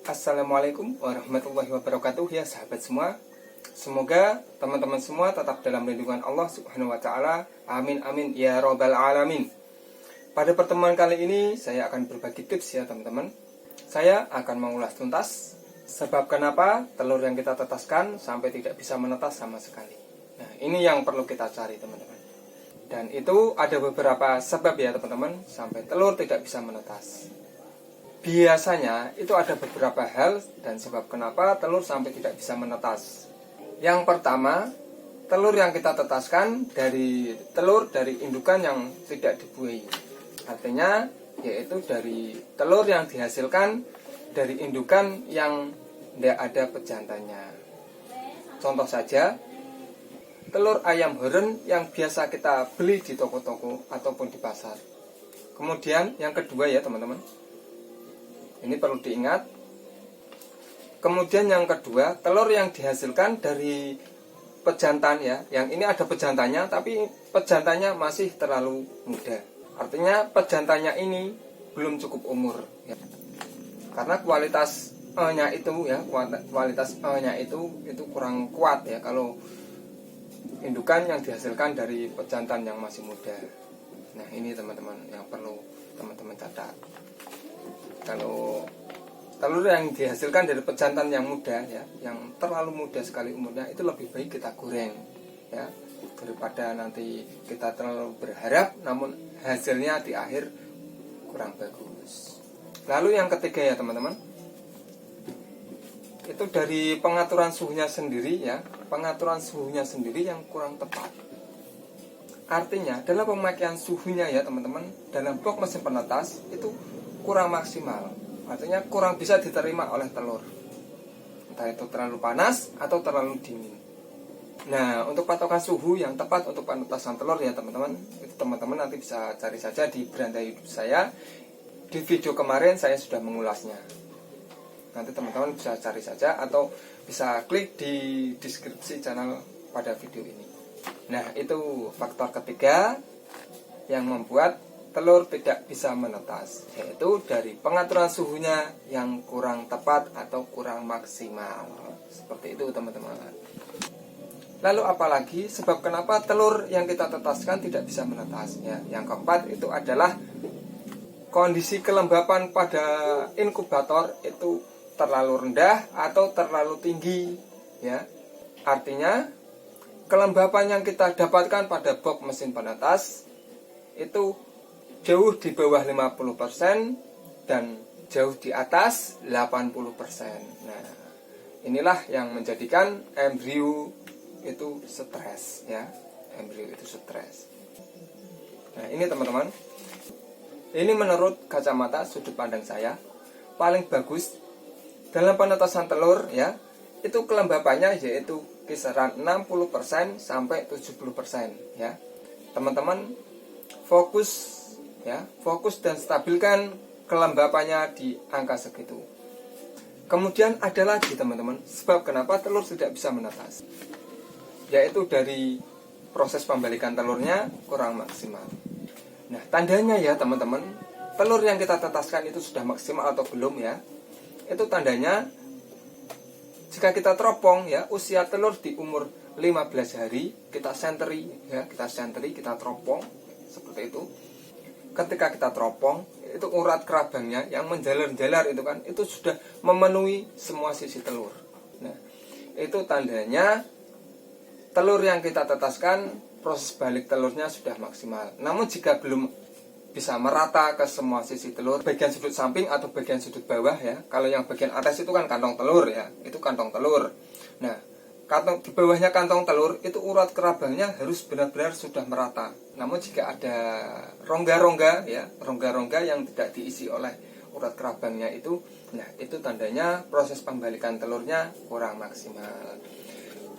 Assalamualaikum warahmatullahi wabarakatuh ya sahabat semua. Semoga teman-teman semua tetap dalam lindungan Allah Subhanahu wa taala. Amin amin ya robbal alamin. Pada pertemuan kali ini saya akan berbagi tips ya teman-teman. Saya akan mengulas tuntas sebab kenapa telur yang kita tetaskan sampai tidak bisa menetas sama sekali. Nah, ini yang perlu kita cari teman-teman. Dan itu ada beberapa sebab ya teman-teman sampai telur tidak bisa menetas. Biasanya itu ada beberapa hal dan sebab kenapa telur sampai tidak bisa menetas. Yang pertama, telur yang kita tetaskan dari telur dari indukan yang tidak dibuai. Artinya yaitu dari telur yang dihasilkan dari indukan yang tidak ada pejantannya. Contoh saja, telur ayam horen yang biasa kita beli di toko-toko ataupun di pasar. Kemudian yang kedua ya teman-teman, ini perlu diingat. Kemudian yang kedua, telur yang dihasilkan dari pejantan ya. Yang ini ada pejantannya, tapi pejantannya masih terlalu muda. Artinya pejantannya ini belum cukup umur ya. Karena kualitas E-nya itu ya, kualitas E-nya itu kurang kuat ya kalau indukan yang dihasilkan dari pejantan yang masih muda. Nah, ini teman-teman yang perlu teman-teman catat. Kalau telur yang dihasilkan dari pejantan yang muda ya, yang terlalu muda sekali umurnya, itu lebih baik kita goreng ya, daripada nanti kita terlalu berharap namun hasilnya di akhir kurang bagus. Lalu yang ketiga ya teman-teman, itu dari pengaturan suhunya sendiri ya, pengaturan suhunya sendiri yang kurang tepat. Artinya dalam pemakaian suhunya ya teman-teman, dalam box mesin penetas itu kurang maksimal. Artinya kurang bisa diterima oleh telur. Entah itu terlalu panas atau terlalu dingin. Nah, untuk patokan suhu yang tepat untuk penetasan telur ya teman-teman, itu teman-teman nanti bisa cari saja di beranda YouTube saya. Di video kemarin saya sudah mengulasnya. Nanti teman-teman bisa cari saja atau bisa klik di deskripsi channel pada video ini. Nah, itu faktor ketiga yang membuat telur tidak bisa menetas, yaitu dari pengaturan suhunya yang kurang tepat atau kurang maksimal. Seperti itu teman-teman. Lalu apalagi sebab kenapa telur yang kita tetaskan tidak bisa menetas ya. Yang keempat itu adalah kondisi kelembapan pada inkubator itu terlalu rendah atau terlalu tinggi ya. Artinya kelembapan yang kita dapatkan pada box mesin penetas itu jauh di bawah 50% dan jauh di atas 80%. Nah, inilah yang menjadikan embrio itu stres ya. Embrio itu stres. Nah, ini teman-teman. Ini menurut kacamata sudut pandang saya paling bagus dalam penetasan telur ya. Itu kelembapannya yaitu kisaran 60% sampai 70% ya. Teman-teman fokus dan stabilkan kelembapannya di angka segitu. Kemudian ada lagi teman-teman, sebab kenapa telur tidak bisa menetas, yaitu dari proses pembalikan telurnya kurang maksimal. Nah, tandanya ya teman-teman, telur yang kita tetaskan itu sudah maksimal atau belum ya. Itu tandanya jika kita teropong ya, usia telur di umur 15 hari, kita senteri ya, kita teropong seperti itu. Ketika kita teropong, itu urat kerabangnya yang menjalar-jalar itu kan, itu sudah memenuhi semua sisi telur. Nah, itu tandanya telur yang kita tetaskan proses balik telurnya sudah maksimal. Namun jika belum bisa merata ke semua sisi telur, bagian sudut samping atau bagian sudut bawah ya. Kalau yang bagian atas itu kan kantong telur ya, itu kantong telur. Nah, kantong di bawahnya kantong telur itu urat kerabangnya harus benar-benar sudah merata. Namun jika ada rongga-rongga ya, rongga-rongga yang tidak diisi oleh urat kerabangnya itu, nah itu tandanya proses pembalikan telurnya kurang maksimal.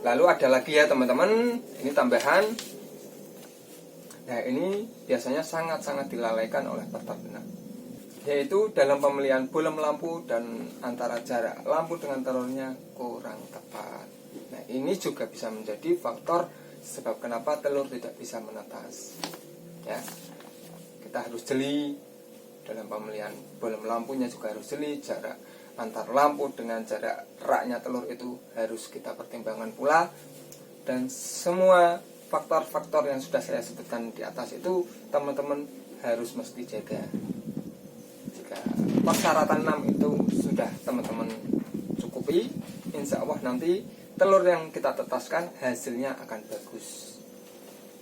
Lalu ada lagi ya teman-teman, ini tambahan. Nah, ini biasanya sangat-sangat dilalaikan oleh peternak, yaitu dalam pemilihan bolam lampu dan antara jarak lampu dengan telurnya kurang tepat. Nah, ini juga bisa menjadi faktor sebab kenapa telur tidak bisa menetas ya. Kita harus jeli dalam pemilihan bolam lampunya, juga harus jeli jarak antar lampu dengan jarak raknya telur itu harus kita pertimbangkan pula. Dan semua faktor-faktor yang sudah saya sebutkan di atas itu teman-teman harus mesti jaga. Jika persyaratan 6 itu sudah teman-teman cukupi, insya Allah nanti telur yang kita tetaskan hasilnya akan bagus.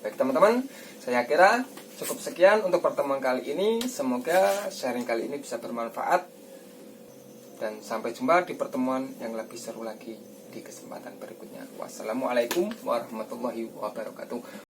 Baik teman-teman, saya kira cukup sekian untuk pertemuan kali ini. Semoga sharing kali ini bisa bermanfaat. Dan sampai jumpa di pertemuan yang lebih seru lagi di kesempatan berikutnya. Wassalamualaikum warahmatullahi wabarakatuh.